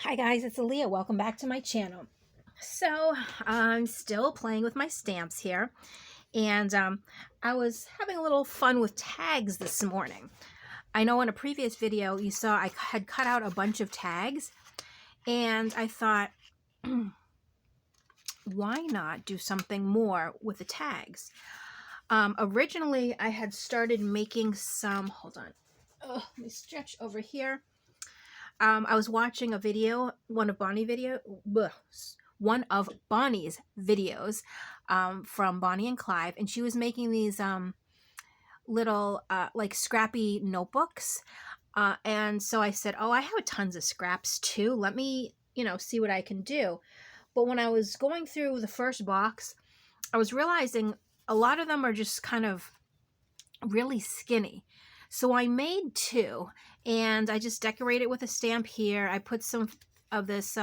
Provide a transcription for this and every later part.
Hi guys, it's Alia. Welcome back to my channel. So I'm still playing with my stamps here, and I was having a little fun with tags this morning. I know in a previous video you saw I had cut out a bunch of tags, and I thought, why not do something more with the tags? Originally I had started making some, hold on, let me stretch over here. I was watching a video, one of Bonnie's videos from Bonnie and Clive, and she was making these little like scrappy notebooks. And so I said, oh, I have tons of scraps too. Let me, see what I can do. But when I was going through the first box, I was realizing a lot of them are just kind of really skinny. So I made two, and I just decorated with a stamp here. I put some of this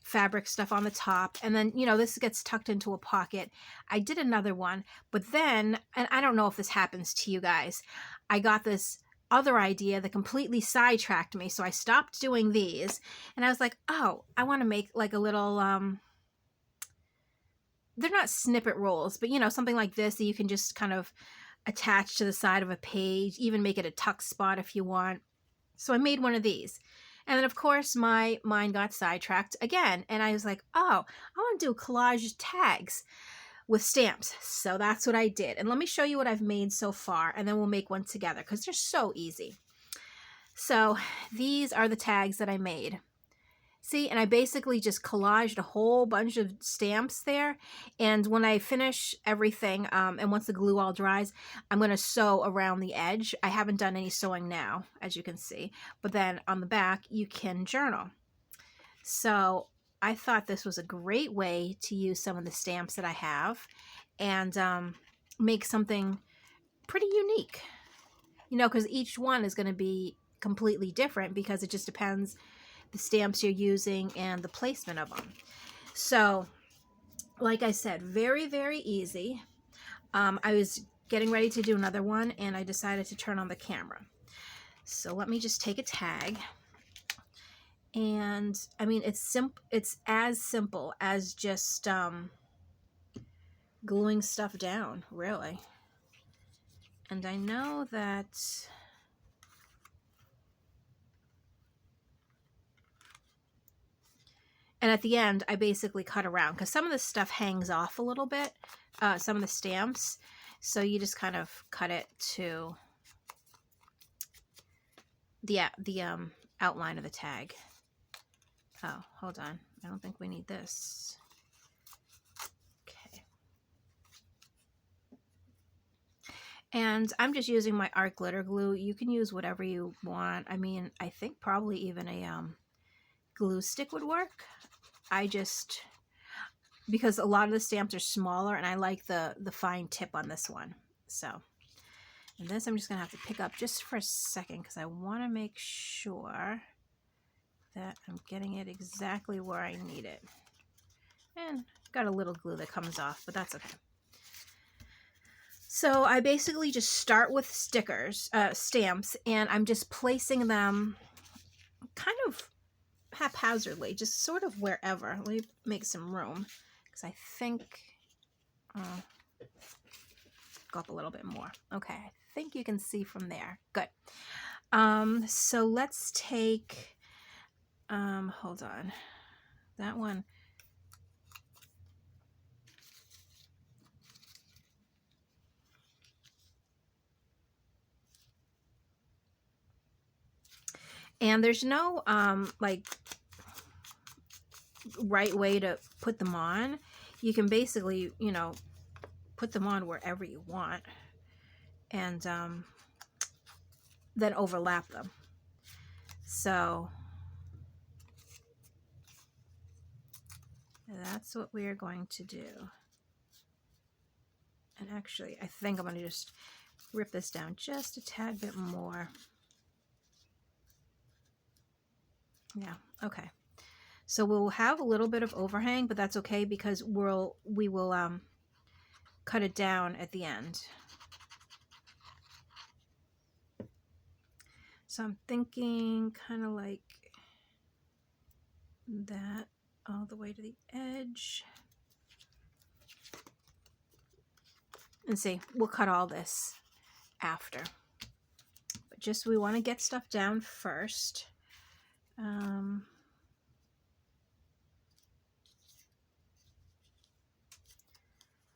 fabric stuff on the top, and then, this gets tucked into a pocket. I did another one, but then, and I don't know if this happens to you guys, I got this other idea that completely sidetracked me. So I stopped doing these, and I was like, oh, I want to make like a little, they're not snippet rolls, but something like this that you can just kind of attach to the side of a page, even make it a tuck spot if you want. So I made one of these. And then of course my mind got sidetracked again. And I was like, oh, I want to do collage tags with stamps. So that's what I did. And let me show you what I've made so far, and then we'll make one together because they're so easy. So these are the tags that I made. See, and I basically just collaged a whole bunch of stamps there. And when I finish everything, and once the glue all dries, I'm going to sew around the edge. I haven't done any sewing now, as you can see. But then on the back, you can journal. So I thought this was a great way to use some of the stamps that I have and make something pretty unique. Because each one is going to be completely different because it just depends the stamps you're using and the placement of them. So like I said, very, very easy. I was getting ready to do another one, and I decided to turn on the camera. So let me just take a tag, and I mean, it's as simple as just gluing stuff down, really. And I know that and at the end, I basically cut around because some of the stuff hangs off a little bit, some of the stamps. So you just kind of cut it to the outline of the tag. Oh, hold on. I don't think we need this. Okay. And I'm just using my art glitter glue. You can use whatever you want. I mean, I think probably even a glue stick would work. Because a lot of the stamps are smaller, and I like the fine tip on this one. So, and this I'm just going to have to pick up just for a second because I want to make sure that I'm getting it exactly where I need it. And got a little glue that comes off, but that's okay. So I basically just start with stamps, and I'm just placing them kind of haphazardly, just sort of wherever. Let me make some room because I think go up a little bit more. Okay, I think you can see from there. Good. So let's take hold on, that one. And there's no like right way to put them on. You can basically, put them on wherever you want, and then overlap them. So that's what we're going to do. And actually, I think I'm going to just rip this down just a tad bit more. Yeah, okay. So we'll have a little bit of overhang, but that's okay because we will cut it down at the end. So I'm thinking kind of like that all the way to the edge. And see, we'll cut all this after. But just, we want to get stuff down first.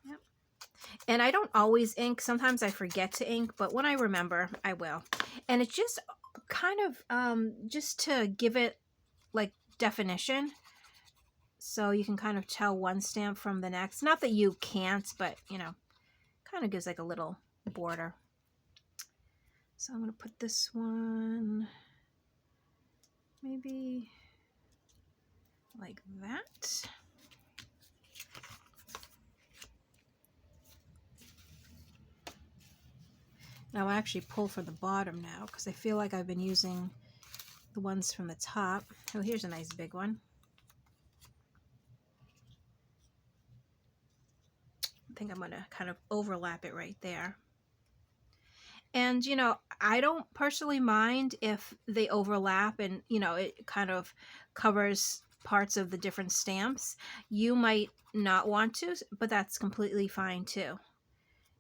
Yep. And I don't always ink. Sometimes I forget to ink, but when I remember, I will. And it's just kind of just to give it like definition, so you can kind of tell one stamp from the next. Not that you can't, but you know, kind of gives like a little border. So I'm going to put this one maybe like that. Now I'll actually pull for the bottom now because I feel like I've been using the ones from the top. Oh, here's a nice big one. I think I'm going to kind of overlap it right there. And, you know, I don't personally mind if they overlap and, you know, it kind of covers parts of the different stamps. You might not want to, but that's completely fine too.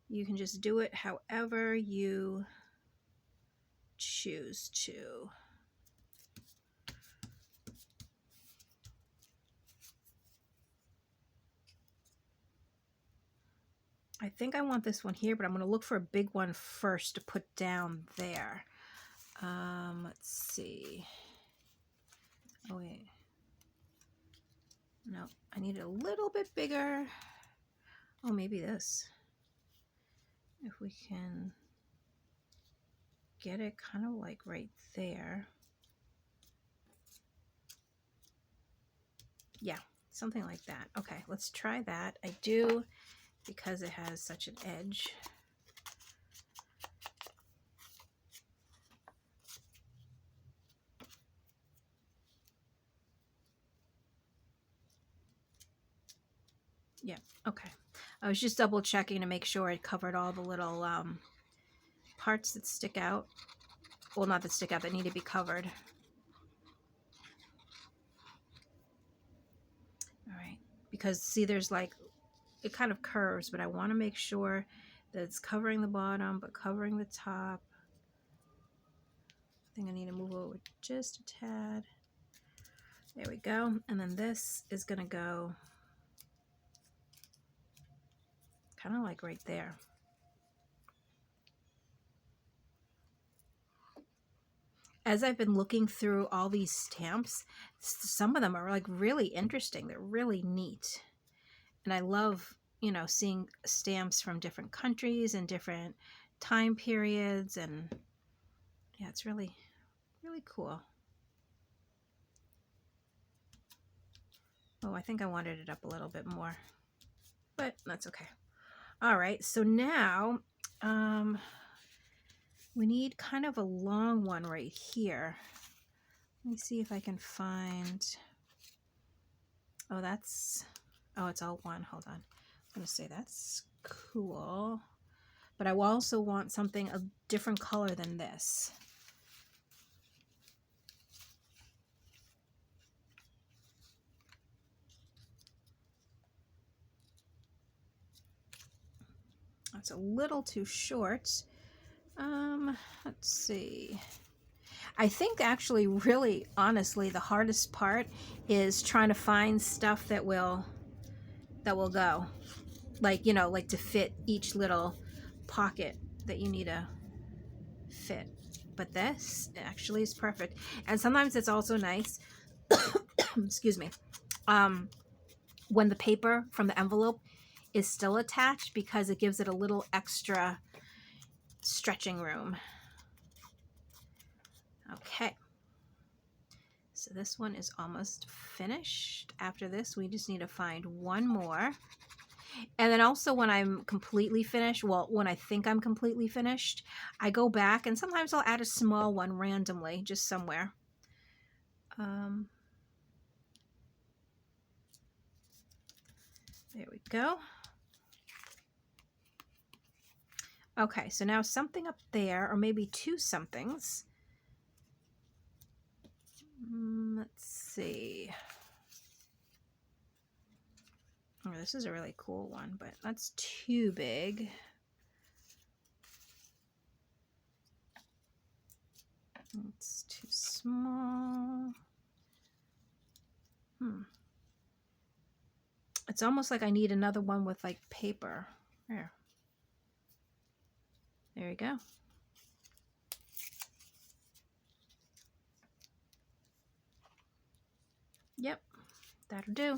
You can just do it however you choose to. I think I want this one here, but I'm going to look for a big one first to put down there. Let's see. Oh, wait. No, I need it a little bit bigger. Oh, maybe this. If we can get it kind of like right there. Yeah, something like that. Okay, let's try that. I do, because it has such an edge. Yeah, okay. I was just double checking to make sure I covered all the little parts that stick out. Well, not that stick out, that need to be covered. All right, because see, there's like, it kind of curves, but I want to make sure that it's covering the bottom, but covering the top. I think I need to move over just a tad. There we go. And then this is going to go kind of like right there. As I've been looking through all these stamps, some of them are like really interesting. They're really neat. And I love, you know, seeing stamps from different countries and different time periods. And yeah, it's really, really cool. Oh, I think I wanted it up a little bit more, but that's okay. All right, so now we need kind of a long one right here. Let me see if I can find, oh, that's, oh, it's all one. Hold on. I'm going to say that's cool, but I also want something a different color than this. That's a little too short. Let's see. I think actually, really, honestly, the hardest part is trying to find stuff that will go. Like, you know, like to fit each little pocket that you need to fit. But this actually is perfect. And sometimes it's also nice, excuse me, when the paper from the envelope is still attached, because it gives it a little extra stretching room. Okay. So this one is almost finished. After this, we just need to find one more. And then also when I'm completely finished, well, when I think I'm completely finished, I go back and sometimes I'll add a small one randomly, just somewhere. There we go. Okay, so now something up there, or maybe two somethings. Let's see. this is a really cool one, but that's too big. It's too small. It's almost like I need another one with like paper. There you go. Yep, that'll do.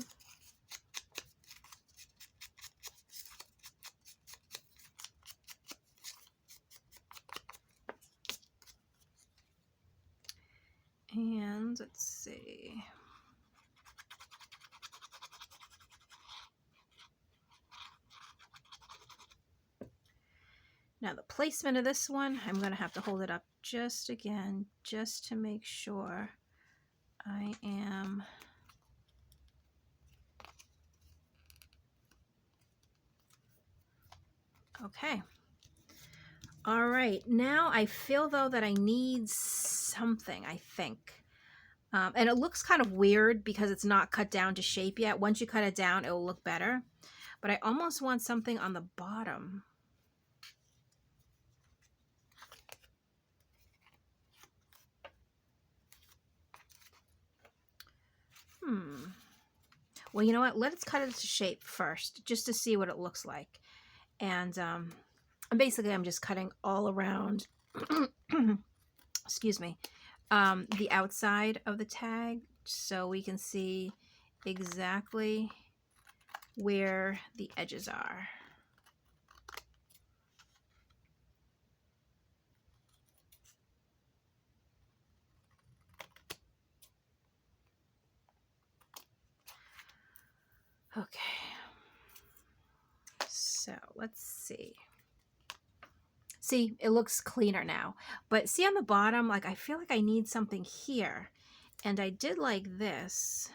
And let's see. Now the placement of this one, I'm going to have to hold it up just again, just to make sure I am okay. All right, now I feel though that I need something, I think. And it looks kind of weird because it's not cut down to shape yet. Once you cut it down, it will look better. But I almost want something on the bottom. Well, you know what? Let's cut it to shape first, just to see what it looks like. And basically, I'm just cutting all around, excuse me, the outside of the tag so we can see exactly where the edges are. Okay, so let's see. See, it looks cleaner now. But see on the bottom, like I feel like I need something here. And I did like this,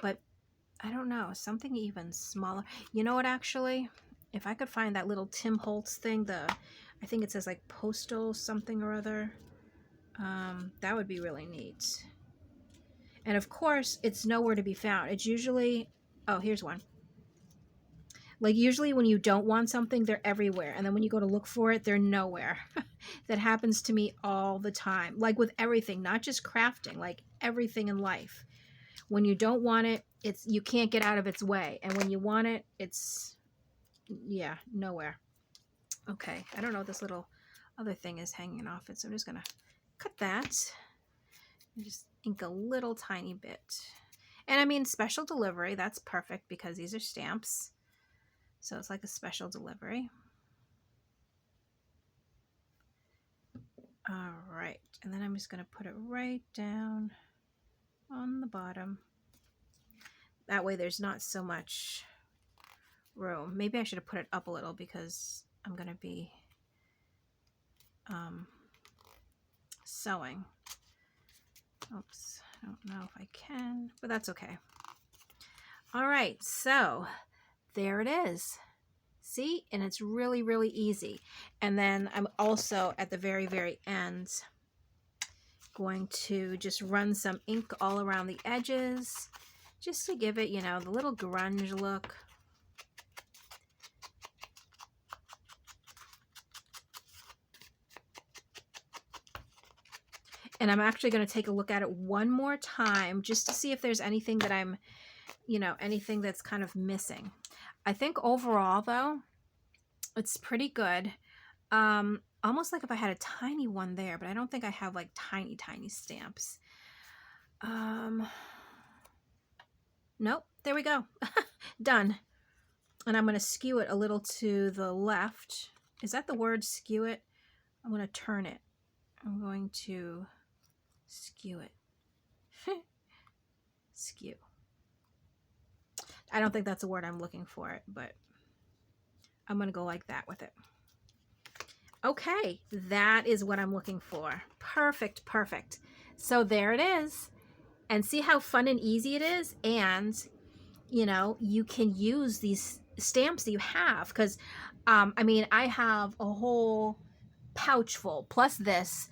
but I don't know, something even smaller. You know what, actually? If I could find that little Tim Holtz thing, I think it says like postal something or other, that would be really neat. And of course, it's nowhere to be found. It's usually, oh, here's one. Like usually when you don't want something, they're everywhere. And then when you go to look for it, they're nowhere. That happens to me all the time. Like with everything, not just crafting, like everything in life. When you don't want it, you can't get out of its way. And when you want it, it's, yeah, nowhere. Okay, I don't know what this little other thing is hanging off it. So I'm just going to cut that. And just ink a little tiny bit. And I mean, special delivery, that's perfect because these are stamps. So it's like a special delivery. All right, and then I'm just going to put it right down on the bottom. That way there's not so much room. Maybe I should have put it up a little because I'm going to be sewing. Oops, I don't know if I can, but that's okay. All right, so there it is. See, and it's really, really easy. And then I'm also at the very, very end going to just run some ink all around the edges just to give it, you know, the little grunge look. And I'm actually going to take a look at it one more time just to see if there's anything that I'm, you know, anything that's kind of missing. I think overall, though, it's pretty good. Almost like if I had a tiny one there, but I don't think I have like tiny, tiny stamps. Nope, there we go. Done. And I'm going to skew it a little to the left. Is that the word, skew it? I'm going to turn it. I'm going to skew it. Skew. I don't think that's a word I'm looking for it, but I'm going to go like that with it. Okay, that is what I'm looking for. Perfect, perfect. So there it is. And see how fun and easy it is? And, you know, you can use these stamps that you have. Because, I mean, I have a whole pouch full, plus this.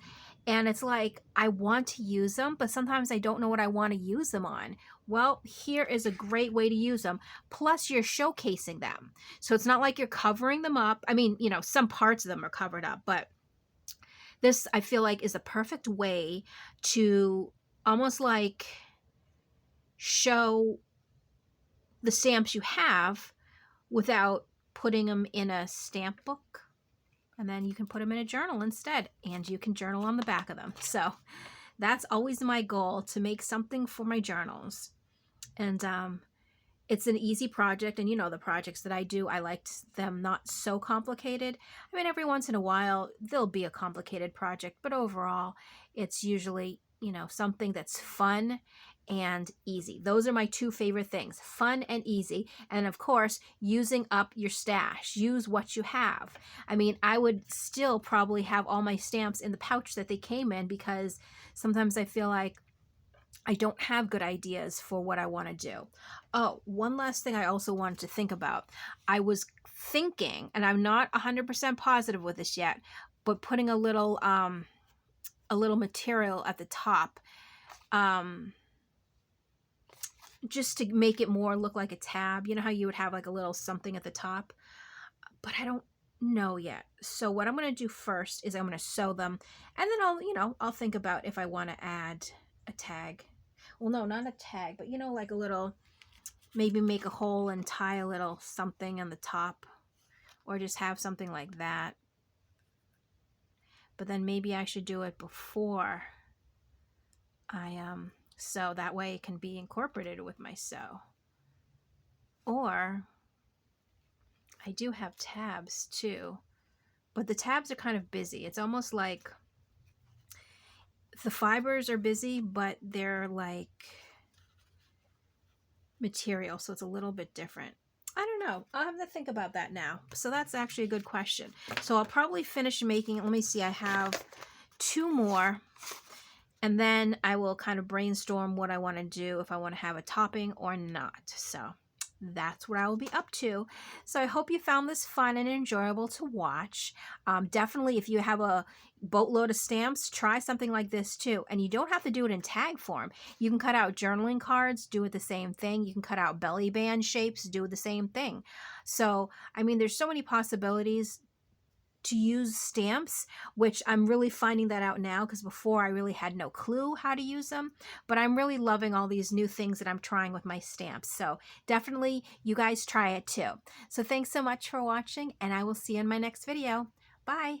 And it's like, I want to use them, but sometimes I don't know what I want to use them on. Well, here is a great way to use them. Plus, you're showcasing them. So it's not like you're covering them up. I mean, you know, some parts of them are covered up, but this, I feel like, is a perfect way to almost like show the stamps you have without putting them in a stamp book. And then you can put them in a journal instead, and you can journal on the back of them. So that's always my goal, to make something for my journals. And it's an easy project. And you know, the projects that I do, I like them not so complicated. I mean, every once in a while, there'll be a complicated project, but overall, it's usually, you know, something that's fun and easy. Those are my two favorite things, fun and easy. And of course, using up your stash. Use what you have. I mean, I would still probably have all my stamps in the pouch that they came in, because sometimes I feel like I don't have good ideas for what I want to do. Oh, one last thing I also wanted to think about. I was thinking, and I'm not 100% positive with this yet, but putting a little material at the top, just to make it more look like a tab. You know how you would have like a little something at the top, but I don't know yet. So what I'm going to do first is I'm going to sew them, and then I'll think about if I want to add a tag. Well, no, not a tag, but you know, like a little, maybe make a hole and tie a little something on the top, or just have something like that. But then maybe I should do it before I sew. That way it can be incorporated with my sew. Or I do have tabs too, but the tabs are kind of busy. It's almost like the fibers are busy, but they're like material, so it's a little bit different. I don't know. I'll have to think about that now. So that's actually a good question. So I'll probably finish making, let me see, I have 2 more, and then I will kind of brainstorm what I want to do, if I want to have a topping or not. So that's what I will be up to. So I hope you found this fun and enjoyable to watch. Definitely, if you have a boatload of stamps, try something like this too. And you don't have to do it in tag form. You can cut out journaling cards, do it the same thing. You can cut out belly band shapes, do the same thing. So, I mean, there's so many possibilities to use stamps, which I'm really finding that out now, because before I really had no clue how to use them. But I'm really loving all these new things that I'm trying with my stamps. So definitely you guys try it too. So thanks so much for watching, and I will see you in my next video. Bye.